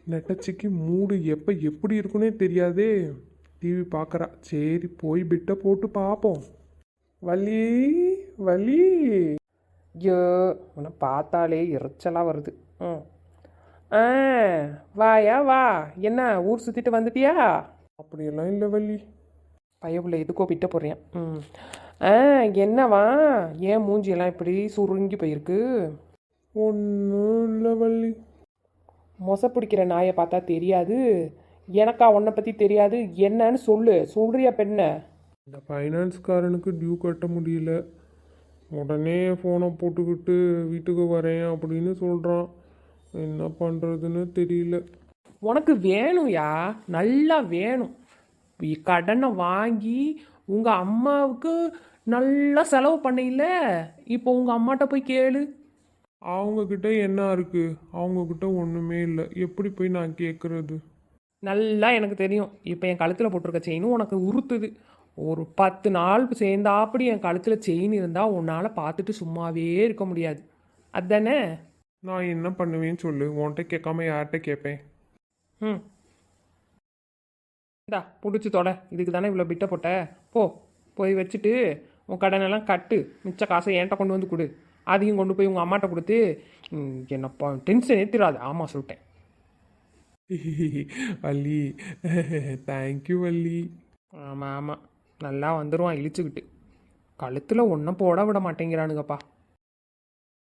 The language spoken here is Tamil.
நெட்டச்சிக்கு மூடு எப்போ எப்படி இருக்குன்னே தெரியாதே. டிவி பார்க்குறா. சரி போய் பிட்டை போட்டு பார்ப்போம். வள்ளி வள்ளி. ஐயோ, உன்னை பார்த்தாலே எரிச்சலாக வருது. ம். ஆ, வாயா வா. என்ன ஊர் சுற்றிட்டு வந்துட்டியா? அப்படியெல்லாம் இல்லை வள்ளி. பையப்புள்ள எதுக்கோ பிட்ட போடுறேன். ம். ஆ, என்னவா? ஏன் மூஞ்சியெல்லாம் இப்படி சுருங்கி போயிருக்கு? ஒன்றும் இல்லை வள்ளி. மொசை பிடிக்கிற நாயை பார்த்தா தெரியாது. எனக்கா உன்னை பற்றி தெரியாது. என்னன்னு சொல்லு. சொல்றியா பெண்ண? இந்த ஃபைனான்ஸ்காரனுக்கு டியூ கட்ட முடியல. உடனே ஃபோனை போட்டுக்கிட்டு வீட்டுக்கு வரேன் அப்படின்னு சொல்கிறான். என்ன பண்ணுறதுன்னு தெரியல. உனக்கு வேணும்யா, நல்லா வேணும். கடனை வாங்கி உங்கள் அம்மாவுக்கு நல்லா செலவு பண்ணையில. இப்போ உங்கள் அம்மாட்ட போய் கேளு. அவங்கக்கிட்ட என்ன இருக்குது? அவங்கக்கிட்ட ஒன்றுமே இல்லை. எப்படி போய் நான் கேட்குறது? நல்லா எனக்கு தெரியும். இப்போ என் கழுத்தில் போட்டிருக்க செயினும் உனக்கு உறுத்துது. ஒரு 10 நாள் சேர்ந்தாப்படி என் கழுத்தில் செயின் இருந்தால் உன்னால் பார்த்துட்டு சும்மாவே இருக்க முடியாது. அதானே? நான் என்ன பண்ணுவேன்னு சொல்லு. உன்கிட்ட கேட்காம யார்கிட்ட கேட்பேன்? ம். இந்தா பிடிச்சி தொட. இதுக்கு தானே இவ்வளோ பிட்டை போட்ட. போ, போய் வச்சுட்டு உன் கடனெல்லாம் கட்டு. மிச்ச காசை என்கிட்ட கொண்டு வந்து கொடு. அதையும் கொண்டு போய் உங்கள் அம்மாட்ட கொடுத்து என்னப்பா டென்ஷன் ஏற்றிடாது. ஆமாம் சொல்லிட்டேன். வள்ளி தேங்க்யூ வள்ளி. ஆமாம் ஆமாம், நல்லா வந்துடுவான் இழிச்சுக்கிட்டு. கழுத்தில் ஒன்றும் போட விட மாட்டேங்கிறானுங்கப்பா.